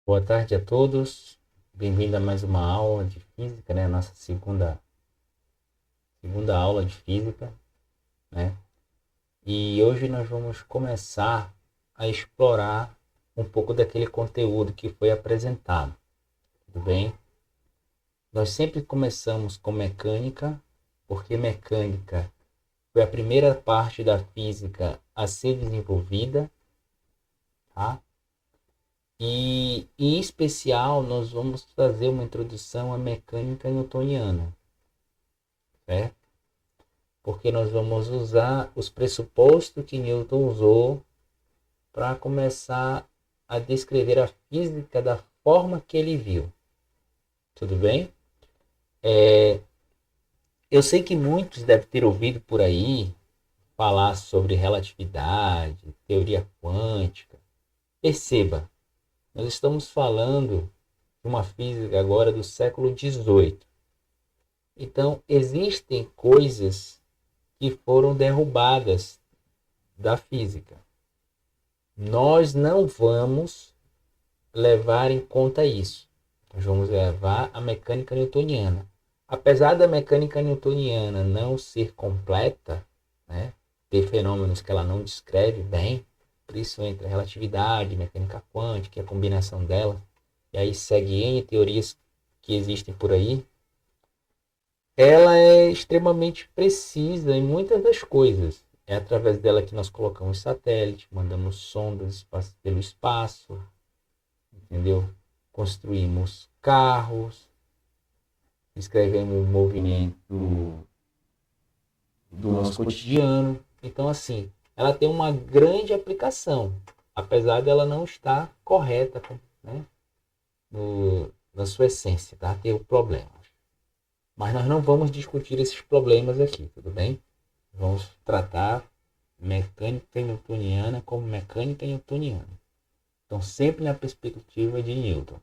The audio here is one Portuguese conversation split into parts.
Boa tarde a todos. Bem-vindo a mais uma aula de física, né? Nossa segunda aula de física, né? E hoje nós vamos começar a explorar um pouco daquele conteúdo que foi apresentado, tudo bem? Nós sempre começamos com mecânica, porque mecânica foi a primeira parte da física a ser desenvolvida, tá? E em especial nós vamos fazer uma introdução à mecânica newtoniana, certo? Porque nós vamos usar os pressupostos que Newton usou para começar a descrever a física da forma que ele viu. Tudo bem? Eu sei que muitos devem ter ouvido por aí falar sobre relatividade, teoria quântica. Perceba, nós estamos falando de uma física agora do século XVIII. Então, existem coisas que foram derrubadas da física. Nós não vamos levar em conta isso. Nós vamos levar a mecânica newtoniana. Apesar da mecânica newtoniana não ser completa, né, ter fenômenos que ela não descreve bem, por isso entra a relatividade, mecânica quântica, a combinação dela, e aí segue N teorias que existem por aí, ela é extremamente precisa em muitas das coisas. É através dela que nós colocamos satélite, mandamos sondas pelo espaço, entendeu? Construímos carros, escrevemos o movimento do nosso cotidiano. Então, assim, ela tem uma grande aplicação, apesar dela não estar correta, né, na sua essência, tá? Tem problemas. Mas nós não vamos discutir esses problemas aqui, tudo bem? Vamos tratar mecânica newtoniana como mecânica newtoniana. Então, sempre na perspectiva de Newton.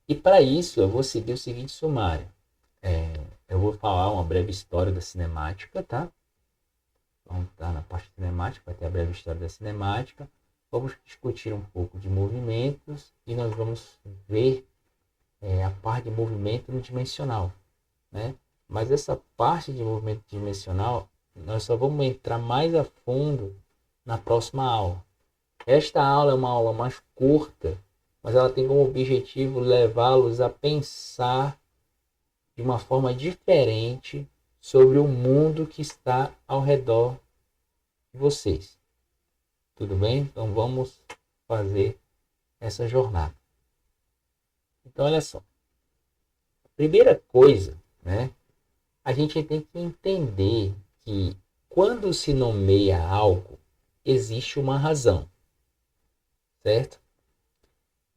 E para isso, eu vou seguir o seguinte sumário. Eu vou falar uma breve história da cinemática, tá? Vamos estar na parte cinemática, vai ter a breve história da cinemática. Vamos discutir um pouco de movimentos e nós vamos ver a parte de movimento no dimensional, né? Mas essa parte de movimento dimensional, nós só vamos entrar mais a fundo na próxima aula. Esta aula é uma aula mais curta, mas ela tem como objetivo levá-los a pensar de uma forma diferente sobre o mundo que está ao redor de vocês. Tudo bem? Então vamos fazer essa jornada. Então olha só. Primeira coisa, né? A gente tem que entender que quando se nomeia algo, existe uma razão, certo?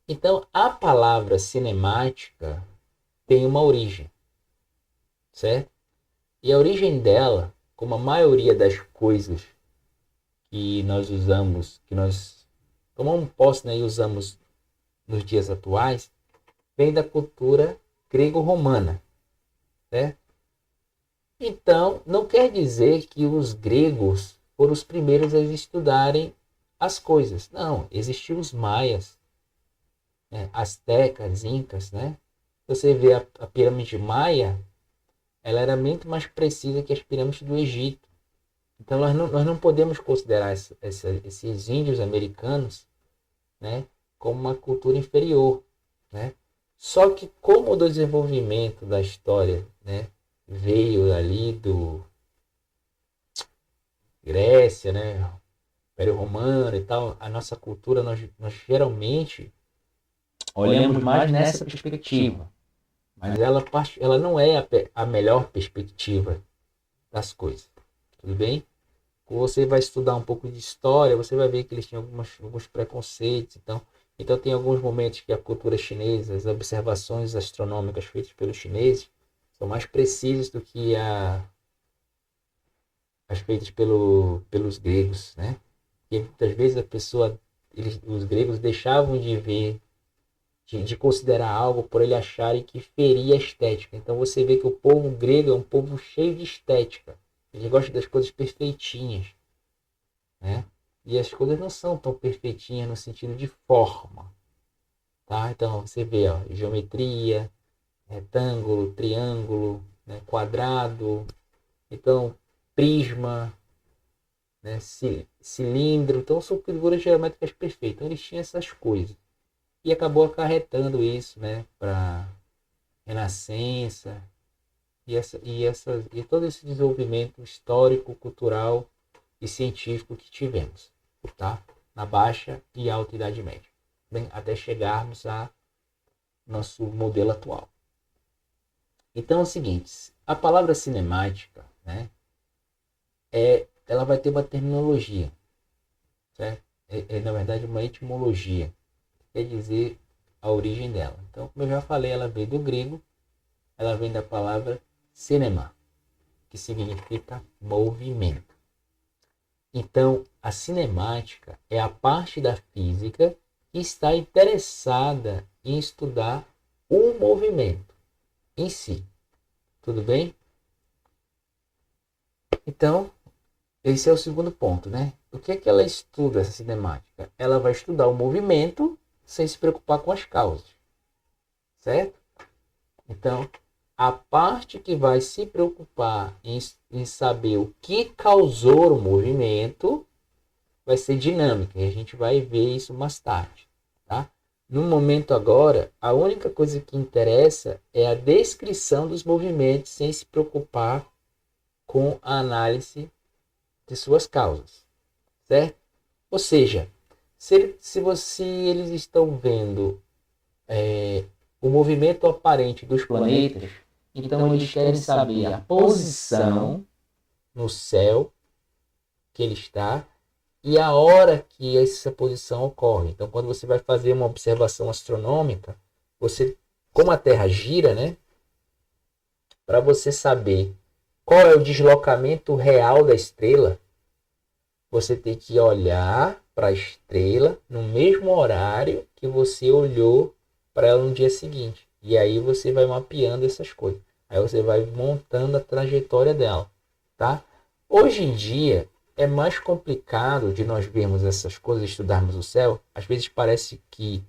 Então a palavra cinemática tem uma origem, certo? E a origem dela, como a maioria das coisas que nós usamos, que nós tomamos posse, né, e usamos nos dias atuais, vem da cultura grego-romana, certo? Então, não quer dizer que os gregos foram os primeiros a estudarem as coisas. Não, existiam os maias, né, astecas, incas, né? Você vê a pirâmide maia, ela era muito mais precisa que as pirâmides do Egito. Então, nós não podemos considerar esses índios americanos, né, como uma cultura inferior, né? Só que como o desenvolvimento da história, né, veio ali do Grécia, né, Império Romano e tal, a nossa cultura nós geralmente olhamos mais nessa perspectiva, mas ela não é a melhor perspectiva das coisas, tudo bem? Quando você vai estudar um pouco de história, você vai ver que eles tinham alguns preconceitos, então tem alguns momentos que a cultura chinesa, as observações astronômicas feitas pelos chineses são mais precisas do que as feitas pelos gregos, né? E muitas vezes os gregos deixavam de ver, de considerar algo por ele acharem que feria a estética. Então você vê que o povo grego é um povo cheio de estética. Ele gosta das coisas perfeitinhas, né? E as coisas não são tão perfeitinhas no sentido de forma, tá? Então você vê, ó, geometria, retângulo, triângulo, né, quadrado, então prisma, né, cilindro, então são figuras geométricas perfeitas. Então, eles tinham essas coisas e acabou acarretando isso, né, para Renascença e todo esse desenvolvimento histórico, cultural e científico que tivemos, tá? Na Baixa e Alta Idade Média, bem, até chegarmos a nosso modelo atual. Então é o seguinte, a palavra cinemática, né, ela vai ter uma terminologia, certo? Na verdade uma etimologia, quer dizer a origem dela. Então, como eu já falei, ela vem do grego, ela vem da palavra cinema, que significa movimento. Então, a cinemática é a parte da física que está interessada em estudar o movimento em si. Tudo bem? Então, esse é o segundo ponto, né? O que é que ela estuda, essa cinemática? Ela vai estudar o movimento sem se preocupar com as causas, certo? Então, a parte que vai se preocupar em saber o que causou o movimento vai ser dinâmica, e a gente vai ver isso mais tarde, tá? No momento agora, a única coisa que interessa é a descrição dos movimentos sem se preocupar com a análise de suas causas, certo? Ou seja, se eles estão vendo o movimento aparente dos planetas, então eles querem saber a posição no céu que ele está e a hora que essa posição ocorre. Então, quando você vai fazer uma observação astronômica, você, como a Terra gira, né, para você saber qual é o deslocamento real da estrela, você tem que olhar para a estrela no mesmo horário que você olhou para ela no dia seguinte. E aí você vai mapeando essas coisas. Aí você vai montando a trajetória dela, tá? Hoje em dia é mais complicado de nós vermos essas coisas, estudarmos o céu. Às vezes parece que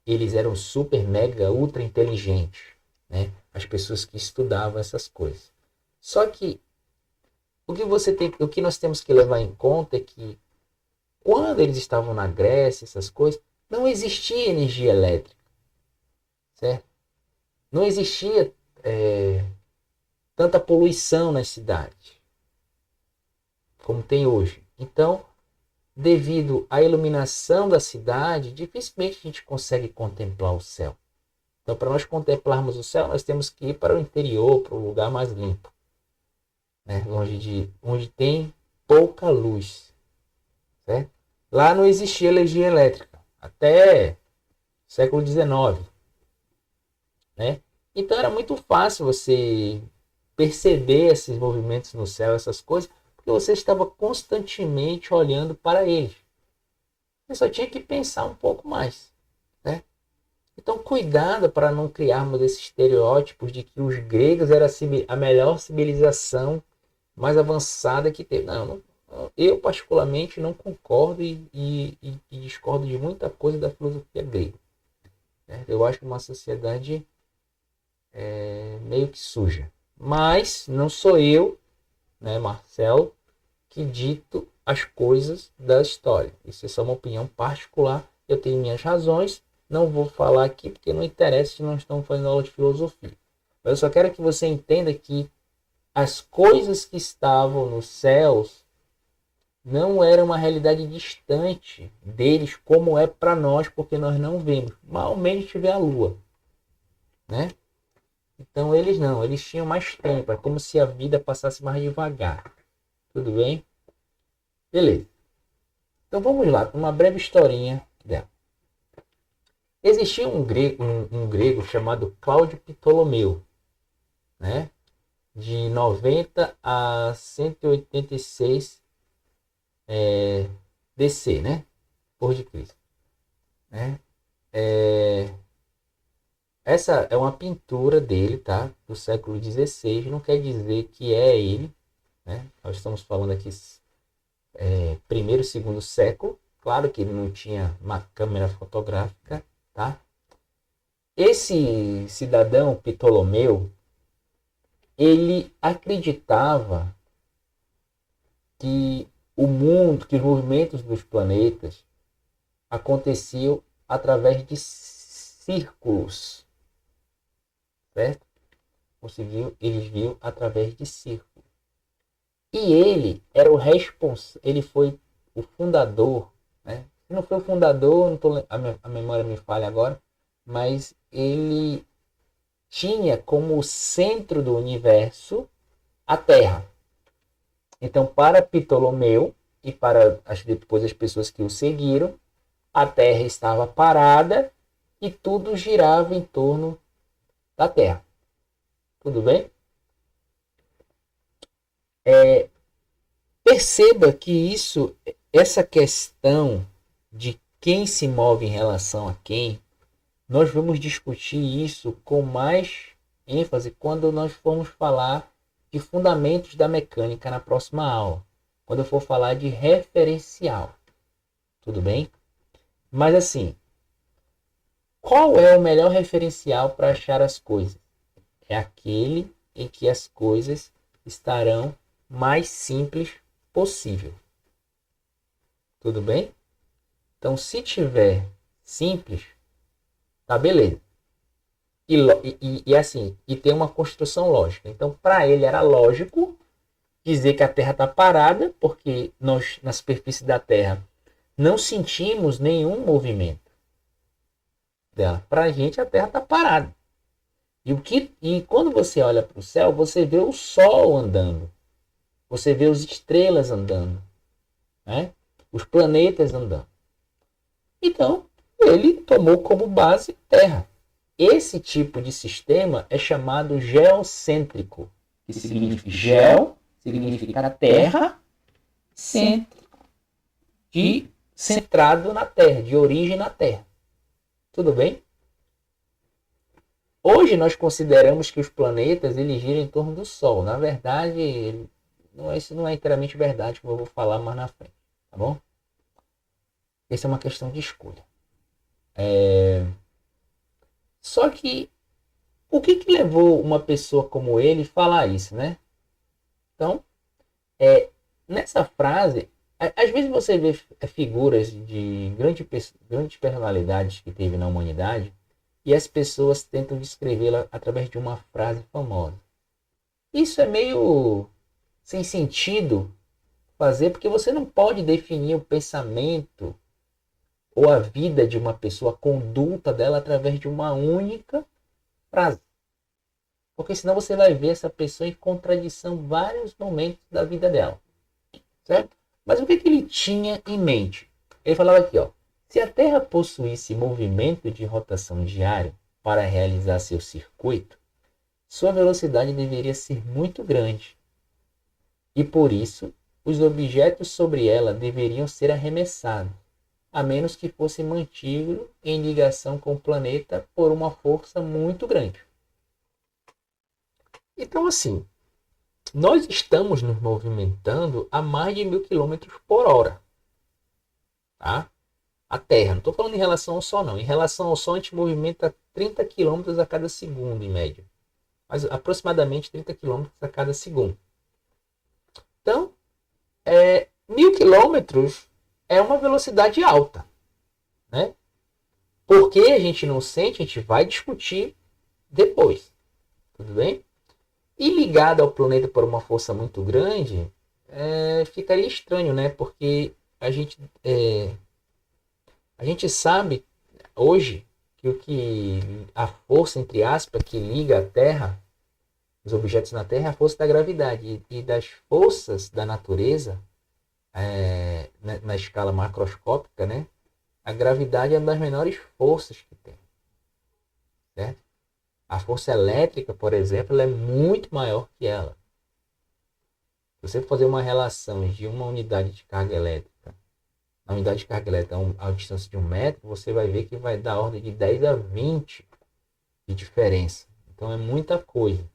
eles eram super, mega, ultra inteligentes, né? As pessoas que estudavam essas coisas. Só que o que nós temos que levar em conta é que quando eles estavam na Grécia, essas coisas, não existia energia elétrica, certo? Não existia tanta poluição nas cidades como tem hoje. Então, devido à iluminação da cidade, dificilmente a gente consegue contemplar o céu. Então, para nós contemplarmos o céu, nós temos que ir para o interior, para um lugar mais limpo, né? Onde tem pouca luz, certo? Lá não existia energia elétrica, até século XIX, né? Então era muito fácil você perceber esses movimentos no céu, essas coisas, porque você estava constantemente olhando para eles. Você só tinha que pensar um pouco mais, né? Então cuidado para não criarmos esses estereótipos de que os gregos eram a melhor civilização mais avançada que teve. Eu particularmente não concordo e discordo de muita coisa da filosofia grega, né? Eu acho que uma sociedade meio que suja. Mas não sou eu, né, Marcelo, que dito as coisas da história. Isso é só uma opinião particular. Eu tenho minhas razões. Não vou falar aqui porque não interessa se não estamos fazendo aula de filosofia. Mas eu só quero que você entenda que as coisas que estavam nos céus não eram uma realidade distante deles como é para nós, porque nós não vemos. Mal menos tiver a lua, né? Então eles não, eles tinham mais tempo, é como se a vida passasse mais devagar. Tudo bem? Beleza. Então vamos lá, para uma breve historinha dela. Existia um grego chamado Cláudio Ptolomeu, né? De 90 a 186 DC, né? Por de Cristo, né? Essa é uma pintura dele, tá? Do século XVI, não quer dizer que é ele, né? Nós estamos falando aqui primeiro e segundo século. Claro que ele não tinha uma câmera fotográfica, tá? esse cidadão Ptolomeu, ele acreditava que o mundo, que os movimentos dos planetas aconteciam através de círculos, certo? Eles viam através de círculos. E ele era o responsável, ele foi o fundador, né? Se não foi o fundador, não tô, a memória me falha agora, mas ele tinha como centro do universo a Terra. Então, para Ptolomeu e para depois as pessoas que o seguiram, a Terra estava parada e tudo girava em torno da Terra. Tudo bem? Perceba que essa questão de quem se move em relação a quem, nós vamos discutir isso com mais ênfase quando nós formos falar de fundamentos da mecânica na próxima aula, quando eu for falar de referencial. Tudo bem? Mas assim, qual é o melhor referencial para achar as coisas? É aquele em que as coisas estarão mais simples possível. Tudo bem? Então, se tiver simples, tá beleza. E assim, e tem uma construção lógica. Então, para ele era lógico dizer que a Terra está parada, porque nós, na superfície da Terra, não sentimos nenhum movimento dela. Para a gente, a Terra está parada. E quando você olha para o céu, você vê o Sol andando. Você vê as estrelas andando. Né? Os planetas andando. Então, ele tomou como base a Terra. Esse tipo de sistema é chamado geocêntrico. Que significa geo, significa terra, cêntrico, de centrado na Terra, de origem na Terra. Tudo bem? Hoje nós consideramos que os planetas eles giram em torno do Sol. Na verdade, isso não é inteiramente verdade, como eu vou falar mais na frente. Tá bom? Essa é uma questão de escolha. Só que o que levou uma pessoa como ele a falar isso, né? Então, nessa frase, às vezes você vê figuras de grandes personalidades que teve na humanidade e as pessoas tentam descrevê-la através de uma frase famosa. Isso é meio sem sentido fazer, porque você não pode definir o pensamento ou a vida de uma pessoa, a conduta dela através de uma única frase. Porque senão você vai ver essa pessoa em contradição em vários momentos da vida dela. Certo? Mas o que ele tinha em mente? Ele falava aqui, ó, se a Terra possuísse movimento de rotação diário para realizar seu circuito, sua velocidade deveria ser muito grande. E por isso, os objetos sobre ela deveriam ser arremessados, a menos que fosse mantido em ligação com o planeta por uma força muito grande. Então, assim, nós estamos nos movimentando a mais de 1.000 km por hora. Tá? A Terra, não estou falando em relação ao Sol, não. Em relação ao Sol, a gente movimenta 30 km a cada segundo, em média. Mas aproximadamente 30 km a cada segundo. Então, 1.000 km é uma velocidade alta. Né? Por que a gente não sente, a gente vai discutir depois. Tudo bem? E ligado ao planeta por uma força muito grande, ficaria estranho, né? Porque a gente sabe hoje que a força, entre aspas, que liga a Terra, os objetos na Terra, é a força da gravidade. E das forças da natureza, na escala macroscópica, né? A gravidade é uma das menores forças que tem. Certo? A força elétrica, por exemplo, ela é muito maior que ela. Se você fazer uma relação de uma unidade de carga elétrica, a unidade de carga elétrica a distância de 1 metro, você vai ver que vai dar ordem de 10 a 20 de diferença. Então é muita coisa.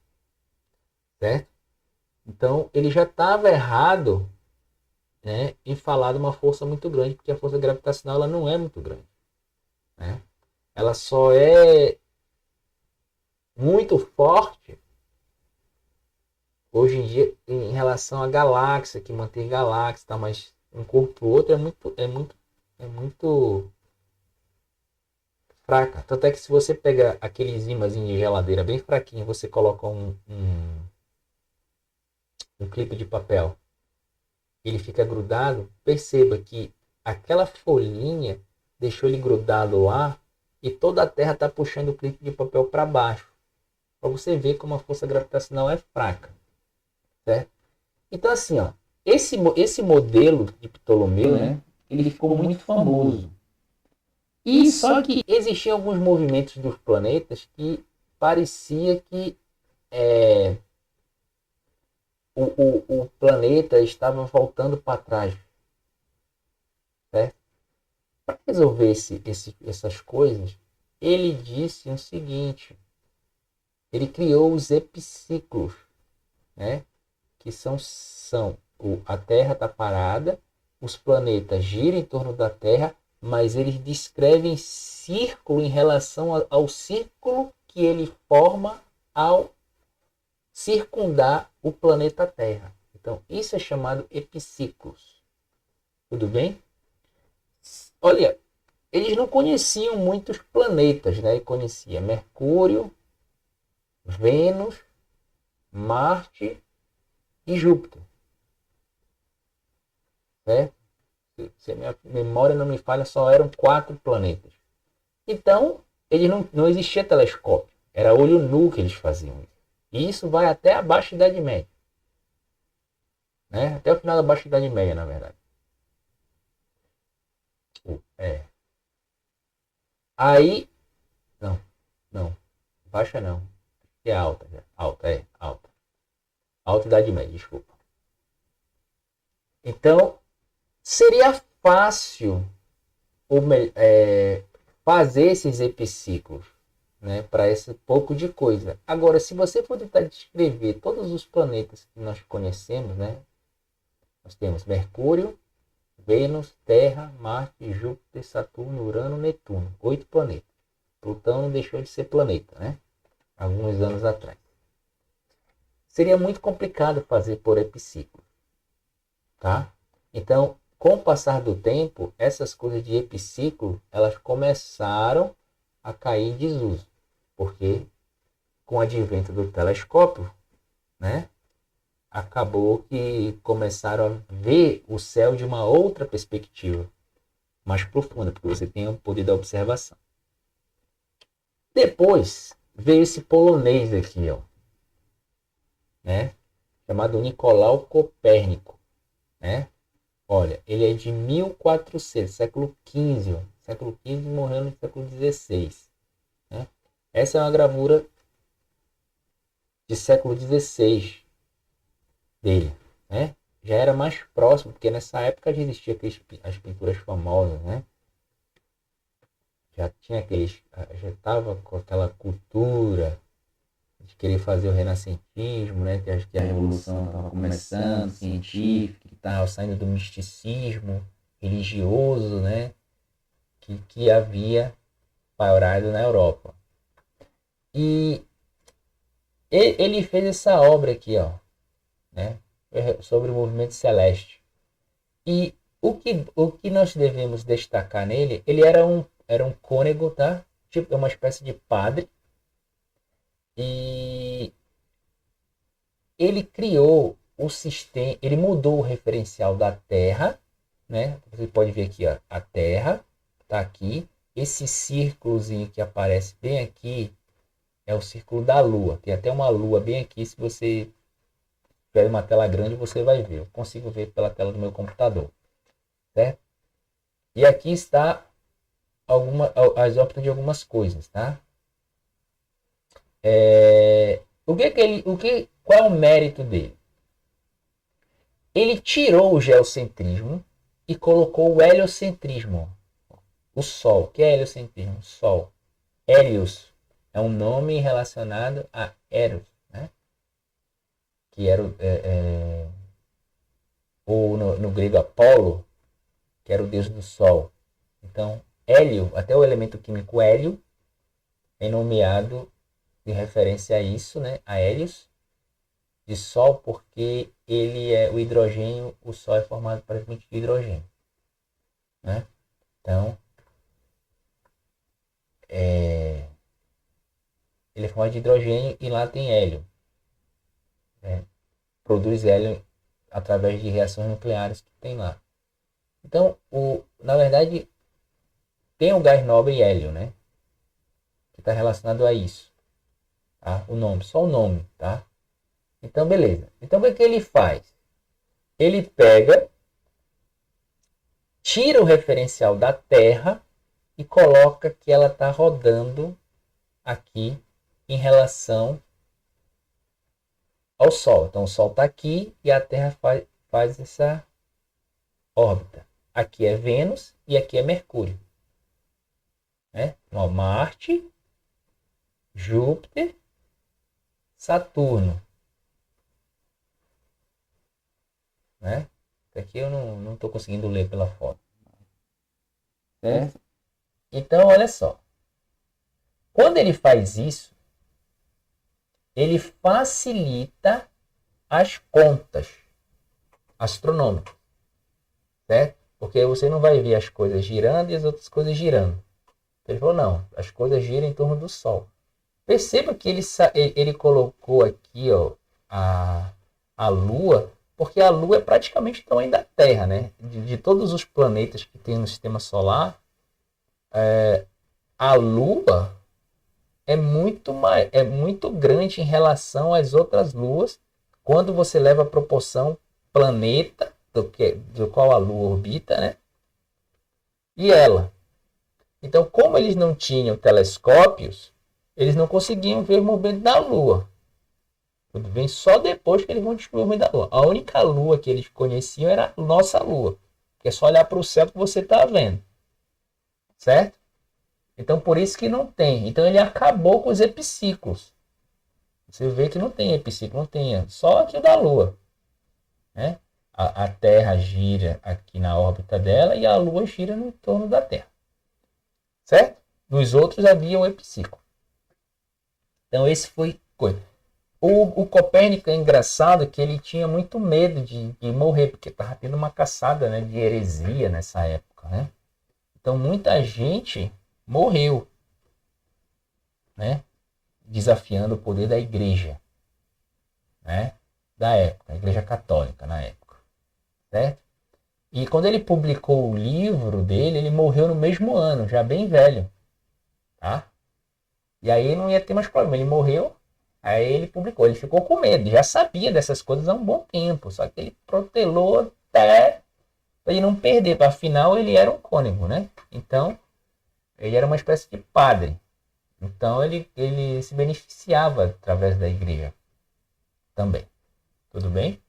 Certo? Então ele já estava errado, né, em falar de uma força muito grande, porque a força gravitacional ela não é muito grande. Né? Ela só é muito forte hoje em dia em relação à galáxia, que mantém galáxia, tá? Mas um corpo pro outro é muito fraca. Tanto é que se você pega aqueles imãzinhos de geladeira bem fraquinho, você coloca um clipe de papel, ele fica grudado, perceba que aquela folhinha deixou ele grudado lá e toda a Terra está puxando o clipe de papel para baixo. Para você ver como a força gravitacional é fraca. Certo? Então assim, ó, esse modelo de Ptolomeu, né, ele ficou muito famoso. E só que existiam alguns movimentos dos planetas que parecia que o planeta estava voltando para trás. Certo? Para resolver essas coisas, ele disse o seguinte: ele criou os epiciclos, né? Que a Terra está parada, os planetas giram em torno da Terra, mas eles descrevem círculo em relação ao círculo que ele forma ao circundar o planeta Terra. Então, isso é chamado epiciclos. Tudo bem? Olha, eles não conheciam muitos planetas, né? Ele conhecia Mercúrio, Vênus, Marte e Júpiter. Né? Se a minha memória não me falha, só eram 4 planetas. Então, ele não existia telescópio. Era olho nu que eles faziam. E isso vai até a Baixa Idade Média. Né? Até o final da Baixa Idade Média, na verdade. É. Aí, não. Baixa não. É alta, alta. Alta Idade Média, desculpa. Então, seria fácil fazer esses epiciclos, né, para esse pouco de coisa. Agora, se você for tentar descrever todos os planetas que nós conhecemos, né, nós temos Mercúrio, Vênus, Terra, Marte, Júpiter, Saturno, Urano, Netuno. 8 planetas. Plutão não deixou de ser planeta, né? Alguns anos atrás. Seria muito complicado fazer por epiciclo, tá? Então, com o passar do tempo, essas coisas de epiciclo, elas começaram a cair em desuso, porque com o advento do telescópio, né, acabou que começaram a ver o céu de uma outra perspectiva, mais profunda, porque você tem o poder da observação. Depois veio esse polonês aqui, ó, né, chamado Nicolau Copérnico, né? Olha, ele é de 1400, século XV. Ó. Século XV morreu no século XVI. Né? Essa é uma gravura de século XVI dele. Né? Já era mais próximo, porque nessa época já existia as pinturas famosas. Né? Já tinha já estava com aquela cultura de querer fazer o renascentismo, né? Que acho que a revolução estava começando, científica, que estava saindo do misticismo religioso, né? Que havia pairado na Europa. E ele fez essa obra aqui, ó, né? Sobre o movimento celeste. E o que nós devemos destacar nele, ele era um cônego, tá? Tipo, uma espécie de padre. E ele criou o sistema, ele mudou o referencial da Terra, né? Você pode ver aqui, ó, a Terra está aqui. Esse círculozinho que aparece bem aqui é o círculo da Lua. Tem até uma Lua bem aqui. Se você tiver uma tela grande, você vai ver. Eu consigo ver pela tela do meu computador, certo? E aqui está as ópticas de algumas coisas, tá? Qual é o mérito dele? Ele tirou o geocentrismo e colocou o heliocentrismo. O Sol. O que é heliocentrismo? Sol. Hélios é um nome relacionado a Eros, né? Que era ou no grego Apolo, que era o deus do Sol. Então, hélio, até o elemento químico hélio, é nomeado de referência a isso, né, a Hélios, de Sol, porque o hidrogênio, o Sol é formado praticamente de hidrogênio, né? Então, ele é formado de hidrogênio e lá tem hélio, né? Produz hélio através de reações nucleares que tem lá. Então, na verdade, tem o gás nobre hélio, né? Que está relacionado a isso. Tá? O nome, só o nome, tá? Então, beleza. Então, o que ele faz? Ele pega, tira o referencial da Terra e coloca que ela está rodando aqui em relação ao Sol. Então, o Sol está aqui e a Terra faz essa órbita. Aqui é Vênus e aqui é Mercúrio. Né? Ó, Marte, Júpiter, Saturno. Né? Aqui eu não estou conseguindo ler pela foto. Certo? Então, olha só. Quando ele faz isso, ele facilita as contas astronômicas. Certo? Porque você não vai ver as coisas girando e as outras coisas girando. Ele falou, não, as coisas giram em torno do Sol. Perceba que ele colocou aqui, ó, a Lua, porque a Lua é praticamente o tamanho da Terra, né? De todos os planetas que tem no Sistema Solar, a Lua é muito grande em relação às outras luas, quando você leva a proporção planeta, do qual a Lua orbita, né? E ela. Então, como eles não tinham telescópios, eles não conseguiam ver o movimento da Lua. Tudo bem? Só depois que eles vão descobrir o movimento da Lua. A única Lua que eles conheciam era a nossa Lua. Que é só olhar para o céu que você está vendo. Certo? Então, por isso que não tem. Então, ele acabou com os epiciclos. Você vê que não tem epiciclo, não tem. Só aqui o da Lua. Né? A Terra gira aqui na órbita dela e a Lua gira no torno da Terra. Certo? Nos outros havia um epiciclo. Então, esse foi coisa. O Copérnico é engraçado que ele tinha muito medo de morrer, porque estava tendo uma caçada, né, de heresia nessa época. Né? Então, muita gente morreu, né, desafiando o poder da igreja, né, da época, a igreja católica na época. Certo? E quando ele publicou o livro dele, ele morreu no mesmo ano, já bem velho. Tá? E aí não ia ter mais problema. Ele morreu, aí ele publicou. Ele ficou com medo, já sabia dessas coisas há um bom tempo. Só que ele protelou até para ele não perder. Afinal, ele era um cônego, né? Então, ele era uma espécie de padre. Então, ele se beneficiava através da igreja também. Tudo bem?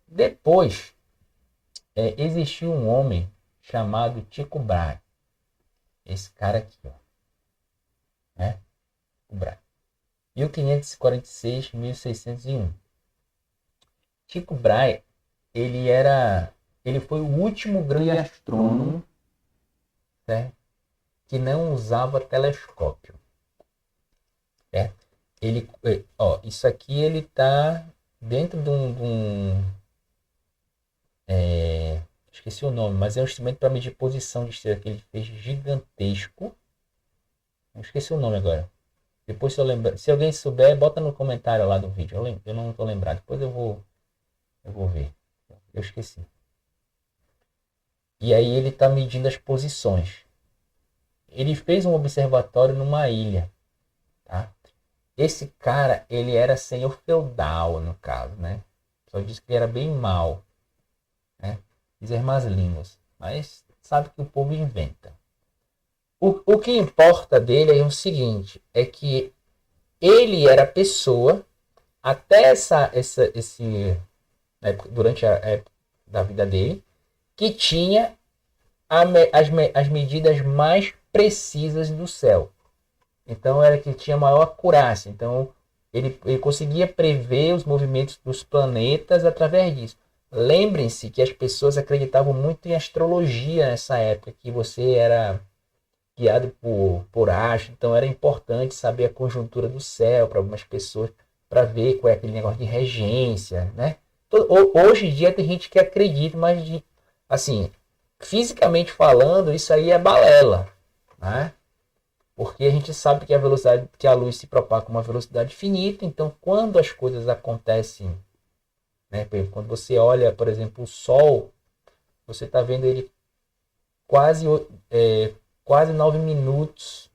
Depois, existiu um homem chamado Tycho Brahe. Esse cara aqui, ó. Né? O Brahe. 1546-1601. Tycho Brahe, ele foi o último grande astrônomo, certo? Que não usava telescópio. Certo? Isso aqui ele está dentro de esqueci o nome, mas é um instrumento para medir posição de estrela que ele fez gigantesco. Eu esqueci o nome agora. Depois, se alguém souber, bota no comentário lá do vídeo. Eu não estou lembrado. Depois eu vou ver. Eu esqueci. E aí ele está medindo as posições. Ele fez um observatório numa ilha. Tá? Esse cara, ele era senhor feudal, no caso, né? Só disse que ele era bem mau. Né? Dizer más línguas. Mas sabe que o povo inventa. O que importa dele é o seguinte, é que ele era a pessoa, até durante a época da vida dele, que tinha as medidas mais precisas do céu. Então era que tinha maior acurácia. Então ele conseguia prever os movimentos dos planetas através disso. Lembrem-se que as pessoas acreditavam muito em astrologia nessa época, que você era guiado por astro, então era importante saber a conjuntura do céu para algumas pessoas, para ver qual é aquele negócio de regência, né? Hoje em dia tem gente que acredita, mas assim, fisicamente falando, isso aí é balela, né? Porque a gente sabe que a velocidade que a luz se propaga com uma velocidade finita, então quando as coisas acontecem, né? Quando você olha, por exemplo, o Sol, você está vendo ele quase, quase 9 minutos,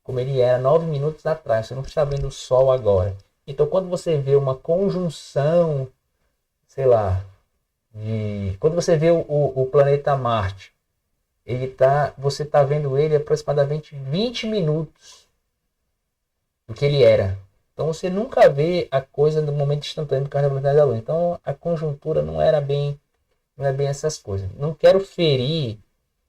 como ele era 9 minutos atrás. Você não está vendo o Sol agora. Então, quando você vê uma conjunção, sei lá, quando você vê o planeta Marte, você está vendo ele aproximadamente 20 minutos do que ele era. Então, você nunca vê a coisa no momento instantâneo do causa da velocidade da luz. Então, a conjuntura não é bem essas coisas. Não quero ferir.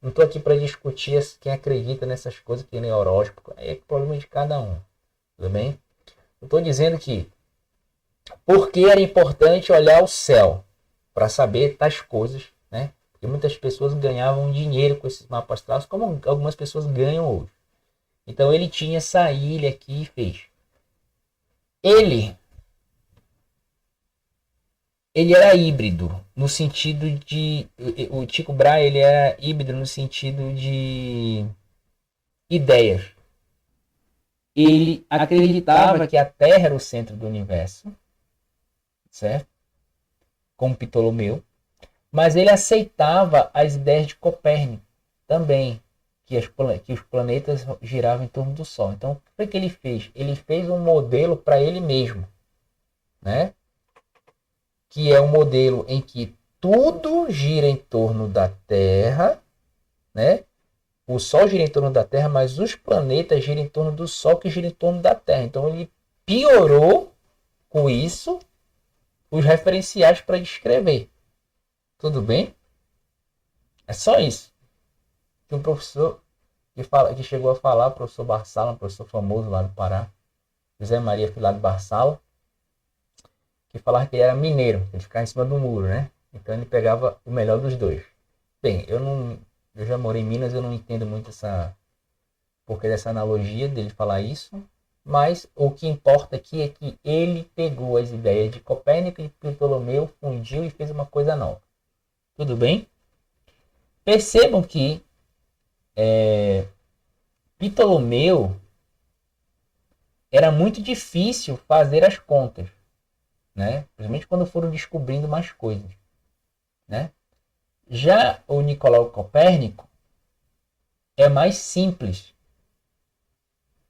Não estou aqui para discutir quem acredita nessas coisas que é neurótico. É problema de cada um. Tudo bem? Eu estou dizendo que porque era importante olhar o céu para saber tais coisas, né? Porque muitas pessoas ganhavam dinheiro com esses mapas astrais, como algumas pessoas ganham hoje. Então ele tinha essa ilha aqui e fez. Ele ele era híbrido no sentido de o Tycho Brahe ele era híbrido no sentido de ideias. Ele acreditava que a Terra era o centro do universo, certo? Como Ptolomeu, mas ele aceitava as ideias de Copérnico também, que os planetas giravam em torno do Sol. Então, o que ele fez? Ele fez um modelo para ele mesmo, né? Que é um modelo em que tudo gira em torno da Terra, né? O Sol gira em torno da Terra, mas os planetas giram em torno do Sol, que gira em torno da Terra. Então ele piorou com isso os referenciais para descrever. Tudo bem? É só isso. Que um professor que chegou a falar, o professor Barsala, um professor famoso lá do Pará, José Maria Filado Barsala, que falava que ele era mineiro, ele ficava em cima do muro, né? Então ele pegava o melhor dos dois. Bem, eu já morei em Minas, eu não entendo muito porque dessa analogia dele falar isso, mas o que importa aqui é que ele pegou as ideias de Copérnico e Ptolomeu, fundiu e fez uma coisa nova. Tudo bem? Percebam que Ptolomeu era muito difícil fazer as contas, né? Principalmente quando foram descobrindo mais coisas, né? Já o Nicolau Copérnico é mais simples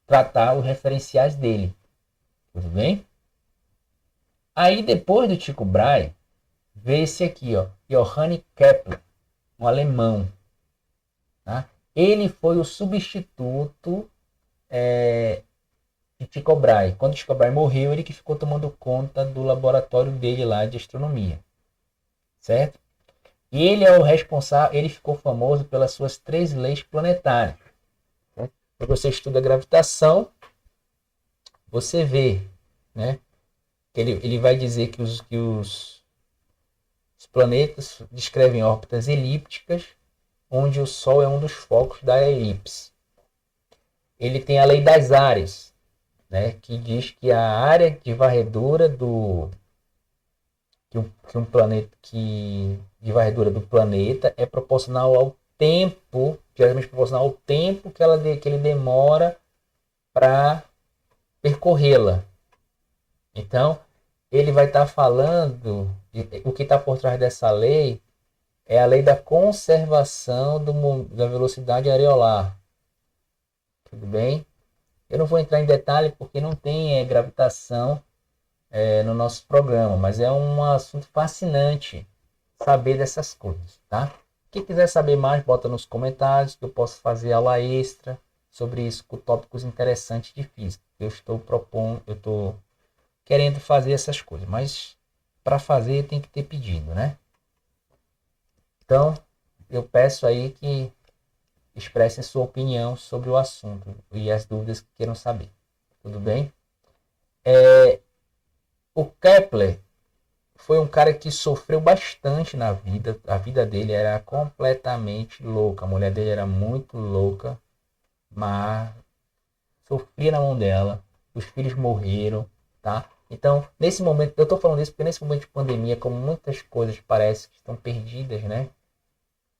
tratar os referenciais dele, tudo bem? Aí depois do Tycho Brahe, vê esse aqui, ó, Johann Kepler, um alemão. Tá? Ele foi o substituto de Tycho Brahe. Quando Tycho Brahe morreu, ele que ficou tomando conta do laboratório dele lá de astronomia, certo? E ele é o responsável, ele ficou famoso pelas suas 3 leis planetárias. Certo? Quando você estuda a gravitação, você vê, né? Ele vai dizer que os planetas descrevem órbitas elípticas, onde o Sol é um dos focos da elipse. Ele tem a lei das áreas, né, que diz que a área de varredura de varredura do planeta é proporcional ao tempo, geralmente proporcional ao tempo que ele demora para percorrê-la. Então, ele vai estar falando, o que está por trás dessa lei é a lei da conservação da velocidade areolar. Tudo bem? Eu não vou entrar em detalhe porque não tem gravitação no nosso programa, mas é um assunto fascinante saber dessas coisas, tá? Quem quiser saber mais, bota nos comentários que eu posso fazer aula extra sobre isso com tópicos interessantes de física. Eu estou querendo fazer essas coisas, mas para fazer tem que ter pedido, né? Então, eu peço aí que expressem sua opinião sobre o assunto e as dúvidas que queiram saber. Tudo bem? O Kepler foi um cara que sofreu bastante na vida. A vida dele era completamente louca. A mulher dele era muito louca. Mar sofria na mão dela, os filhos morreram, tá? Então, nesse momento, eu tô falando isso porque nesse momento de pandemia, como muitas coisas parecem que estão perdidas, né?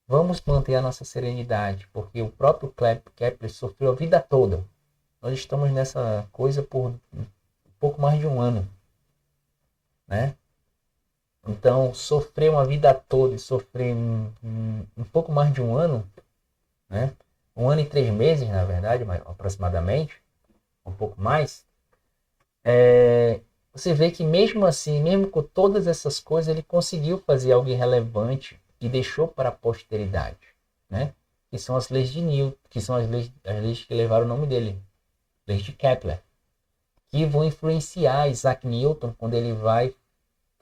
Vamos manter a nossa serenidade, porque o próprio Kepler sofreu a vida toda. Nós estamos nessa coisa por um pouco mais de um ano, né? Então, sofrer uma vida toda e sofrer um pouco mais de um ano, né? 1 ano e 3 meses, na verdade, aproximadamente, um pouco mais, você vê que mesmo assim, mesmo com todas essas coisas, ele conseguiu fazer algo relevante e deixou para a posteridade, né? Que são as leis de Newton, que são as leis que levaram o nome dele, leis de Kepler, que vão influenciar Isaac Newton quando ele vai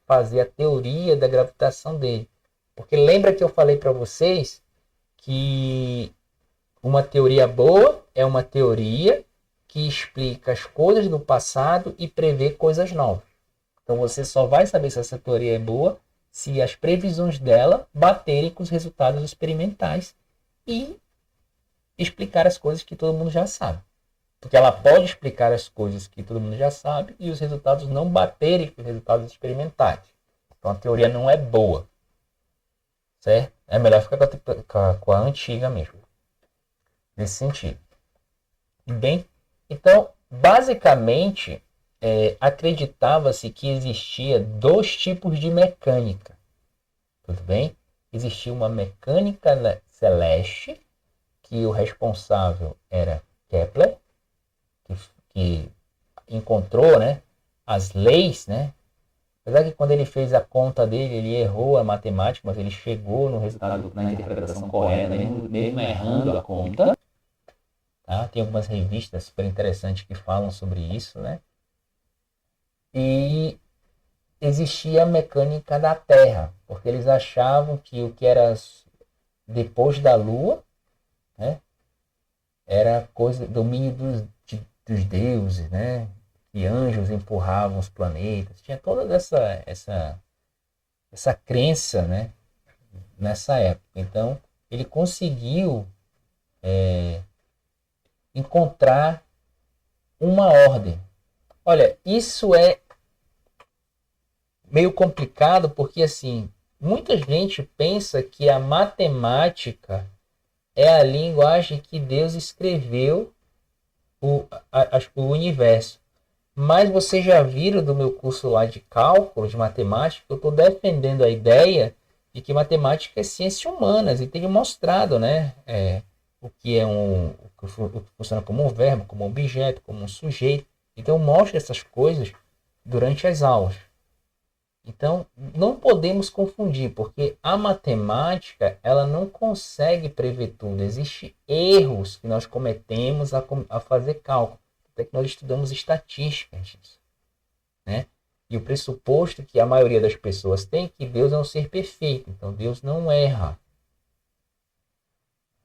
fazer a teoria da gravitação dele. Porque lembra que eu falei para vocês que uma teoria boa é uma teoria que explica as coisas do passado e prevê coisas novas. Então você só vai saber se essa teoria é boa se as previsões dela baterem com os resultados experimentais e explicar as coisas que todo mundo já sabe. Porque ela pode explicar as coisas que todo mundo já sabe e os resultados não baterem com os resultados experimentais. Então a teoria não é boa. Certo? É melhor ficar com a antiga mesmo. Nesse sentido. Bem, então, basicamente, acreditava-se que existia 2 tipos de mecânica. Tudo bem? Existia uma mecânica celeste, que o responsável era Kepler, que encontrou, né, as leis, né? Apesar que quando ele fez a conta dele, ele errou a matemática, mas ele chegou no resultado, na interpretação correta, mesmo errando a conta. Tá? Tem algumas revistas super interessantes que falam sobre isso, né? E existia a mecânica da Terra, porque eles achavam que o que era depois da Lua, né, era coisa domínio dos deuses, né? Que anjos empurravam os planetas. Tinha toda essa crença, né, nessa época. Então, ele conseguiu encontrar uma ordem. Olha, isso é meio complicado porque, assim, muita gente pensa que a matemática é a linguagem que Deus escreveu o universo. Mas vocês já viram do meu curso lá de cálculo, de matemática, eu estou defendendo a ideia de que matemática é ciência humanas e tenho mostrado, né, o que é o que funciona como um verbo, como um objeto, como um sujeito. Então eu mostro essas coisas durante as aulas. Então não podemos confundir, porque a matemática ela não consegue prever tudo. Existem erros que nós cometemos a fazer cálculo. Até que nós estudamos estatística disso, né? E o pressuposto que a maioria das pessoas tem é que Deus é um ser perfeito. Então Deus não erra.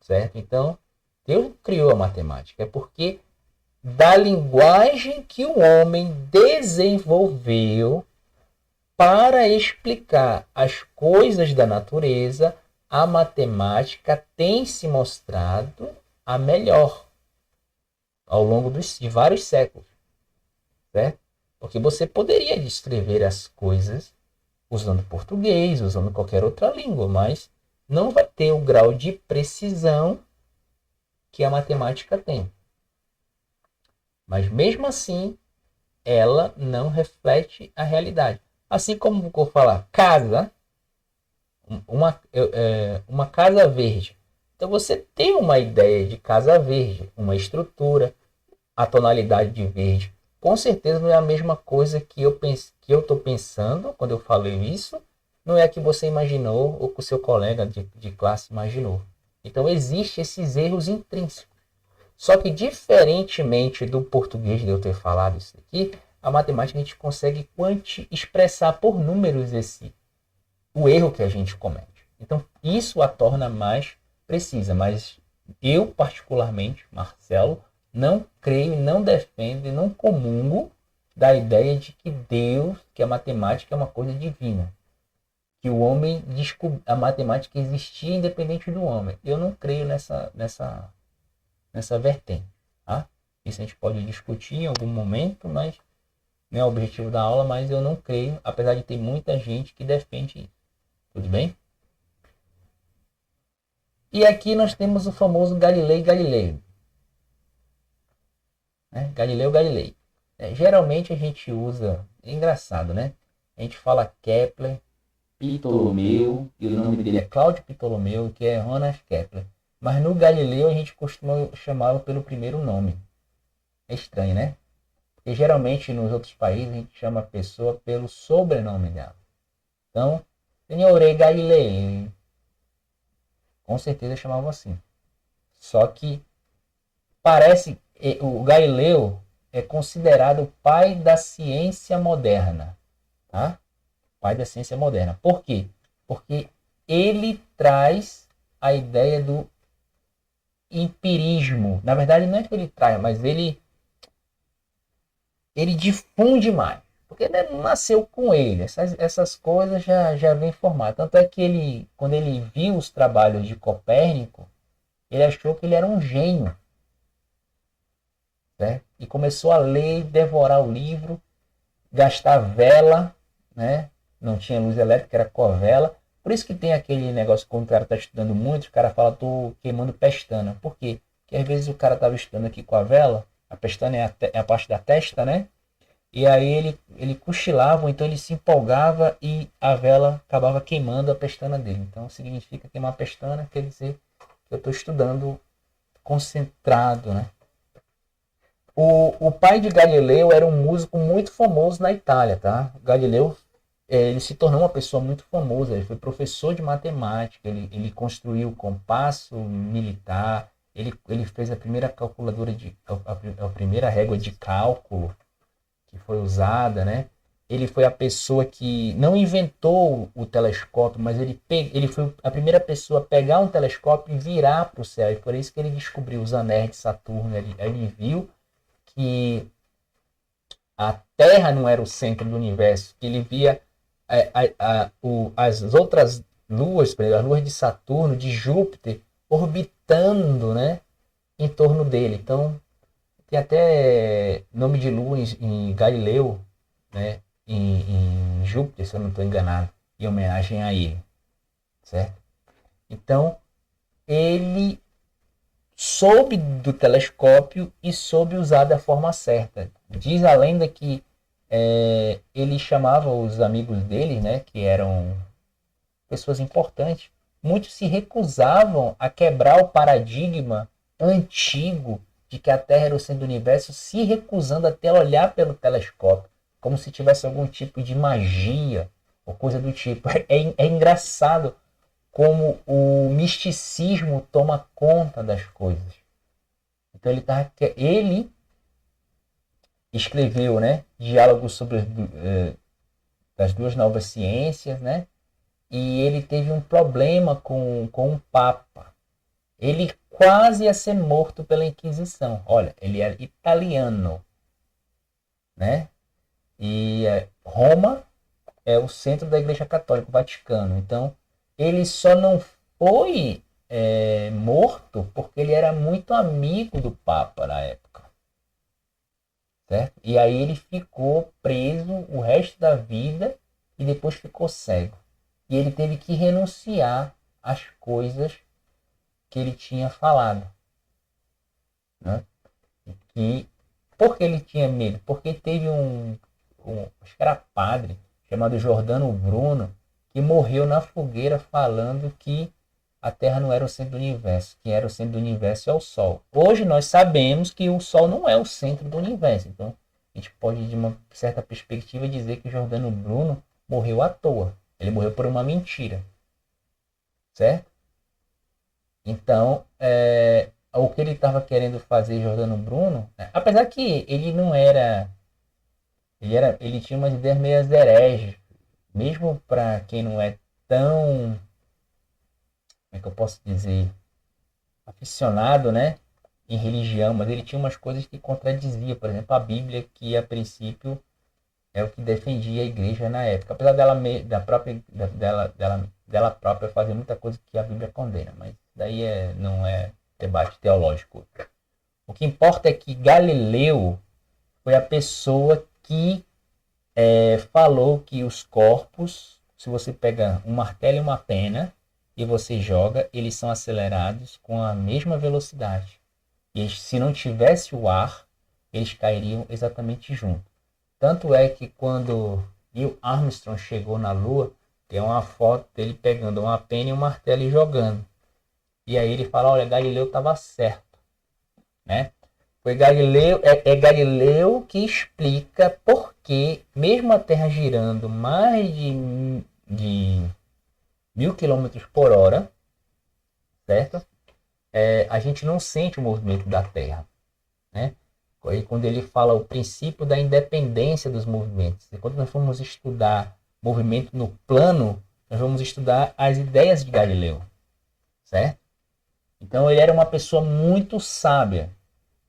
Certo? Então, Deus criou a matemática. É porque da linguagem que o homem desenvolveu para explicar as coisas da natureza, a matemática tem se mostrado a melhor ao longo de vários séculos. Certo? Porque você poderia descrever as coisas usando português, usando qualquer outra língua, mas não vai ter o grau de precisão que a matemática tem. Mas mesmo assim, ela não reflete a realidade. Assim como vou falar casa, uma casa verde. Então você tem uma ideia de casa verde, uma estrutura, a tonalidade de verde. Com certeza não é a mesma coisa que eu estou pensando quando eu falei isso. Não é a que você imaginou ou que o seu colega de classe imaginou. Então existem esses erros intrínsecos. Só que diferentemente do português de eu ter falado isso aqui, a matemática a gente consegue expressar por números o erro que a gente comete. Então isso a torna mais precisa. Mas eu particularmente, Marcelo, não creio, não defendo e não comungo da ideia de que Deus, que a matemática é uma coisa divina. Que o homem a matemática existia independente do homem. Eu não creio nessa nessa vertente, tá? Isso a gente pode discutir em algum momento, mas não é o objetivo da aula, mas eu não creio, apesar de ter muita gente que defende isso. Tudo bem? E aqui nós temos o famoso Galileu. Né? Galileu Galilei. Geralmente a gente usa, é engraçado, né? A gente fala Kepler, Ptolomeu, e o nome dele é Cláudio Ptolomeu, que é Johannes Kepler. Mas no Galileu a gente costuma chamá-lo pelo primeiro nome. É estranho, né? Porque geralmente nos outros países a gente chama a pessoa pelo sobrenome dela. Então, Senhore Galilei, com certeza chamavam assim. Só que parece que o Galileu é considerado o pai da ciência moderna. Tá? Pai da ciência moderna. Por quê? Porque ele traz a ideia do empirismo. Na verdade, não é que ele traz, mas ele difunde mais. Porque não nasceu com ele. Essas coisas já vem formado. Tanto é que ele, quando ele viu os trabalhos de Copérnico, ele achou que ele era um gênio. Né? E começou a ler, devorar o livro, gastar vela, né? Não tinha luz elétrica, era com a vela. Por isso que tem aquele negócio, quando o cara está estudando muito, o cara fala, tô queimando pestana. Por quê? Porque às vezes o cara estava estudando aqui com a vela, a pestana é a parte da testa, né? E aí ele cochilava, ou então ele se empolgava e a vela acabava queimando a pestana dele. Então significa queimar a pestana, quer dizer que eu estou estudando concentrado, né? O pai de Galileu era um músico muito famoso na Itália, tá? Galileu ele se tornou uma pessoa muito famosa, ele foi professor de matemática, ele construiu o compasso militar, ele fez a primeira calculadora a primeira régua de cálculo que foi usada, né? Ele foi a pessoa que não inventou o telescópio, mas ele foi a primeira pessoa a pegar um telescópio e virar para o céu, e por isso que ele descobriu os anéis de Saturno, ele viu que a Terra não era o centro do universo, que ele via as outras luas, por exemplo, as luas de Saturno, de Júpiter, orbitando, né, em torno dele. Então, tem até nome de lua em Galileu, né, em Júpiter, se eu não estou enganado, em homenagem a ele, certo? Então, ele soube do telescópio e soube usar da forma certa. Diz a lenda que ele chamava os amigos dele, né, que eram pessoas importantes, muitos se recusavam a quebrar o paradigma antigo de que a Terra era o centro do universo, se recusando até olhar pelo telescópio, como se tivesse algum tipo de magia ou coisa do tipo. É engraçado como o misticismo toma conta das coisas. Então ele escreveu, né, diálogos sobre das duas novas ciências, né? E ele teve um problema com o Papa. Ele quase ia ser morto pela Inquisição. Olha, ele era italiano, né? E Roma é o centro da Igreja Católica, o Vaticano. Então, ele só não foi morto porque ele era muito amigo do Papa na época. Certo? E aí ele ficou preso o resto da vida e depois ficou cego. E ele teve que renunciar às coisas que ele tinha falado. Né? E por que ele tinha medo? Porque teve acho que era padre, chamado Giordano Bruno, que morreu na fogueira falando que a Terra não era o centro do universo. Quem era o centro do universo é o Sol. Hoje nós sabemos que o Sol não é o centro do universo. Então, a gente pode, de uma certa perspectiva, dizer que Giordano Bruno morreu à toa. Ele morreu por uma mentira. Certo? Então, o que ele estava querendo fazer, Giordano Bruno, apesar que ele não era... Ele tinha umas ideias meio hereges. Mesmo para quem não é tão... Como é que eu posso dizer? Aficionado, né? Em religião, mas ele tinha umas coisas que contradizia, por exemplo, a Bíblia, que a princípio é o que defendia a igreja na época, apesar dela própria fazer muita coisa que a Bíblia condena, mas daí não é debate teológico. O que importa é que Galileu foi a pessoa que falou que os corpos, se você pega um martelo e uma pena e você joga, eles são acelerados com a mesma velocidade. E se não tivesse o ar, eles cairiam exatamente junto. Tanto é que quando Neil Armstrong chegou na Lua, tem uma foto dele pegando uma pena e um martelo e jogando. E aí ele fala, olha, Galileu estava certo, né? Foi Galileu, é Galileu que explica por que, mesmo a Terra girando mais de 1000 km/h, certo? A gente não sente o movimento da Terra, né? E quando ele fala o princípio da independência dos movimentos. E quando nós formos estudar movimento no plano, nós vamos estudar as ideias de Galileu, certo? Então ele era uma pessoa muito sábia.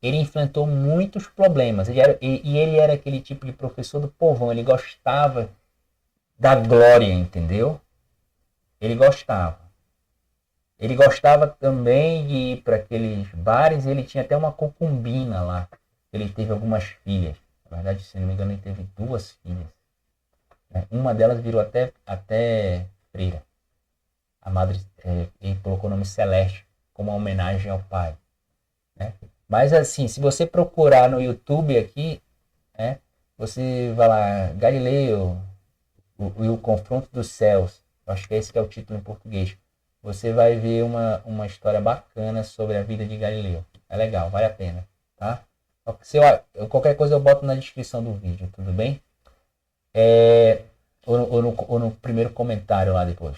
Ele enfrentou muitos problemas. Ele era aquele tipo de professor do povão. Ele gostava da glória, entendeu? Ele gostava. Ele gostava também de ir para aqueles bares. Ele tinha até uma concubina lá. Ele teve algumas filhas. Na verdade, se não me engano, ele teve 2 filhas. Uma delas virou até freira. A madre, ele colocou o nome Celeste como uma homenagem ao pai, né? Mas assim, se você procurar no YouTube aqui, né, você vai lá, Galileu, o Confronto dos Céus, acho que esse que é o título em português. Você vai ver uma história bacana sobre a vida de Galileu. É legal, vale a pena, tá? Qualquer coisa eu boto na descrição do vídeo, tudo bem? Ou no primeiro comentário lá depois.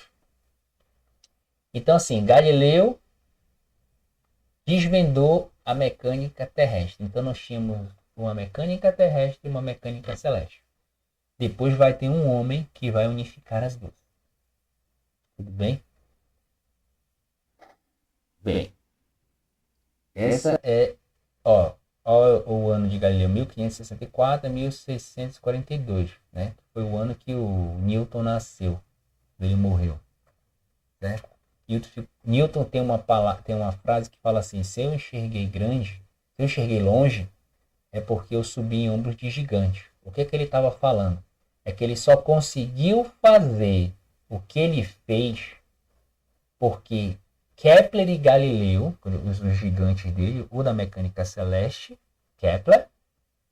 Então assim, Galileu desvendou a mecânica terrestre. Então nós tínhamos uma mecânica terrestre e uma mecânica celeste. Depois vai ter um homem que vai unificar as duas. Tudo bem? Bem, essa é, ó o ano de Galileu, 1564 a 1642, né? Foi o ano que o Newton nasceu, ele morreu, certo? Newton tem uma frase que fala assim: se eu enxerguei grande, se eu enxerguei longe, é porque eu subi em ombros de gigante. O que ele estava falando? É que ele só conseguiu fazer o que ele fez porque Kepler e Galileu, os gigantes dele, o da mecânica celeste, Kepler,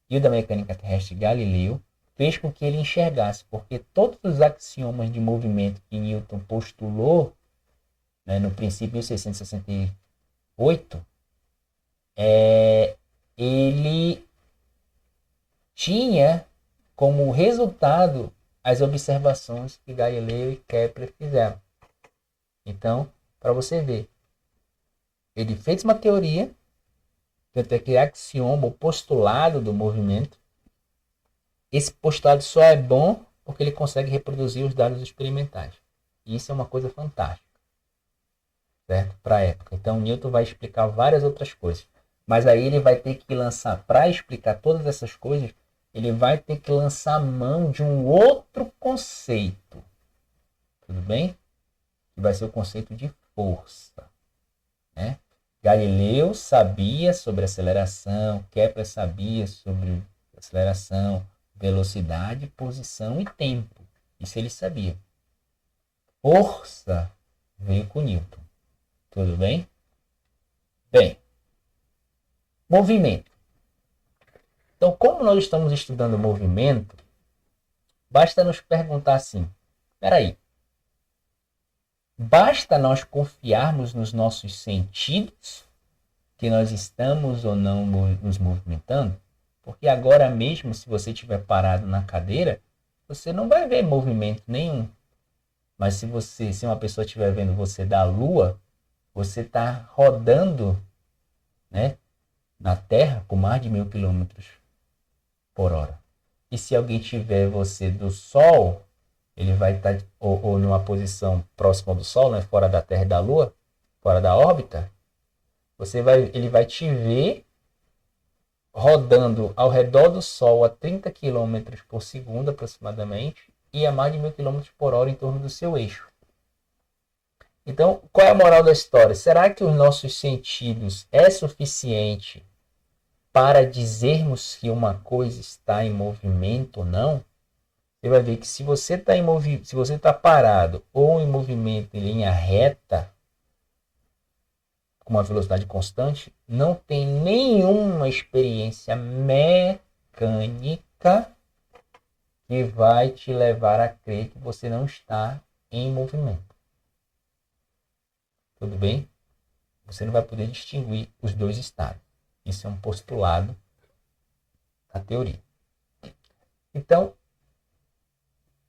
e o da mecânica terrestre, Galileu, fez com que ele enxergasse, porque todos os axiomas de movimento que Newton postulou, né, no princípio 1668, ele tinha como resultado as observações que Galileu e Kepler fizeram. Então, para você ver, ele fez uma teoria, tanto é que axioma, o postulado do movimento. Esse postulado só é bom porque ele consegue reproduzir os dados experimentais. E isso é uma coisa fantástica, certo? Para a época. Então, Newton vai explicar várias outras coisas. Mas aí ele vai ter que lançar, para explicar todas essas coisas, ele vai ter que lançar mão de um outro conceito. Tudo bem? Que vai ser o conceito de força, né? Galileu sabia sobre aceleração, Kepler sabia sobre aceleração, velocidade, posição e tempo. Isso ele sabia. Força veio com Newton. Tudo bem? Bem, movimento. Então, como nós estamos estudando movimento, basta nos perguntar assim: peraí, basta nós confiarmos nos nossos sentidos que nós estamos ou não nos movimentando? Porque agora mesmo, se você estiver parado na cadeira, você não vai ver movimento nenhum. Mas se uma pessoa estiver vendo você da Lua, você está rodando, né, na Terra com mais de 1000 km/h. E se alguém tiver você do Sol, ele vai estar ou numa posição próxima do Sol, né, fora da Terra e da Lua, fora da órbita, ele vai te ver rodando ao redor do Sol a 30 km/s aproximadamente e a mais de 1000 km/h em torno do seu eixo. Então, qual é a moral da história? Será que os nossos sentidos é suficiente para dizermos que uma coisa está em movimento ou não, você vai ver que se você está parado ou em movimento em linha reta, com uma velocidade constante, não tem nenhuma experiência mecânica que vai te levar a crer que você não está em movimento. Tudo bem? Você não vai poder distinguir os dois estados. Isso é um postulado da teoria. Então,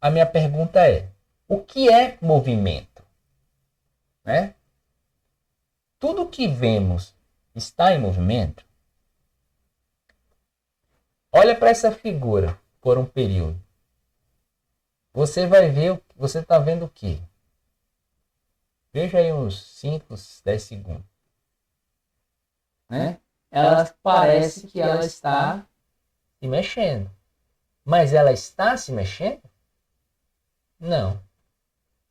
a minha pergunta é: o que é movimento? Né? Tudo que vemos está em movimento? Olha para essa figura por um período. Você vai ver, você está vendo o quê? Veja aí uns 5, 10 segundos. Né? Ela parece que ela está se mexendo. Mas ela está se mexendo? Não.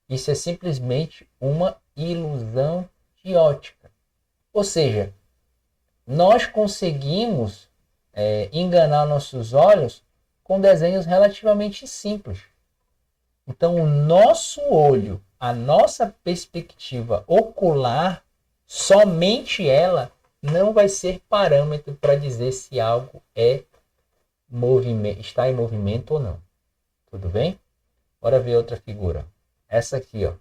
Isso é simplesmente uma ilusão de ótica. Ou seja, nós conseguimos enganar nossos olhos com desenhos relativamente simples. Então, o nosso olho, a nossa perspectiva ocular, somente ela não vai ser parâmetro para dizer se algo está em movimento ou não. Tudo bem? Bora ver outra figura. Essa aqui, ó.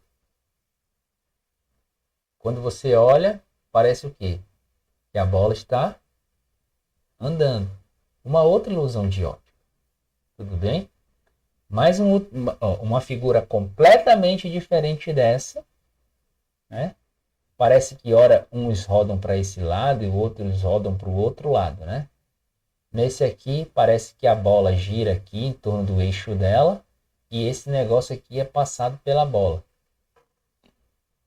Quando você olha, parece o quê? Que a bola está andando. Uma outra ilusão de ótica. Tudo bem? Mais uma figura completamente diferente dessa, né? Parece que ora uns rodam para esse lado e outros rodam para o outro lado, né? Nesse aqui parece que a bola gira aqui em torno do eixo dela e esse negócio aqui é passado pela bola.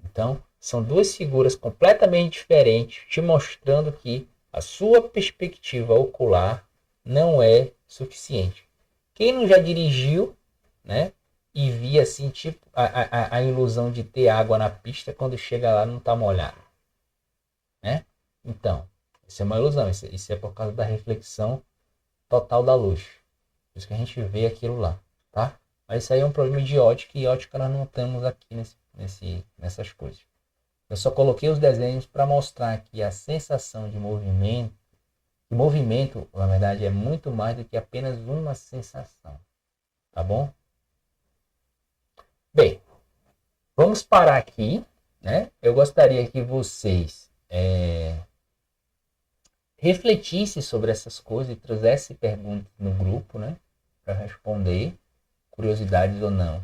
Então, são duas figuras completamente diferentes, te mostrando que a sua perspectiva ocular não é suficiente. Quem não já dirigiu, né, e via assim, tipo, a ilusão de ter água na pista, quando chega lá não está molhado, né? Então, isso é uma ilusão, isso é por causa da reflexão total da luz. Por isso que a gente vê aquilo lá, tá? Mas isso aí é um problema de ótica, e ótica nós não temos aqui nessas coisas. Eu só coloquei os desenhos para mostrar que a sensação de movimento, na verdade, é muito mais do que apenas uma sensação. Tá bom? Bem, vamos parar aqui, né? Eu gostaria que vocês refletissem sobre essas coisas e trouxessem perguntas no grupo, né? Para responder, curiosidades ou não.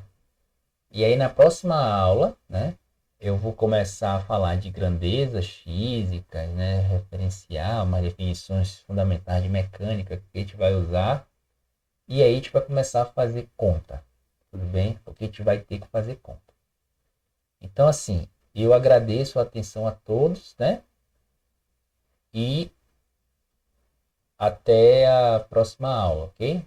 E aí na próxima aula, né? Eu vou começar a falar de grandezas físicas, né? Referenciar umas definições fundamentais de mecânica que a gente vai usar. E aí a gente vai começar a fazer conta. Tudo bem? Porque a gente vai ter que fazer conta. Então, assim, eu agradeço a atenção a todos, né? E até a próxima aula, ok?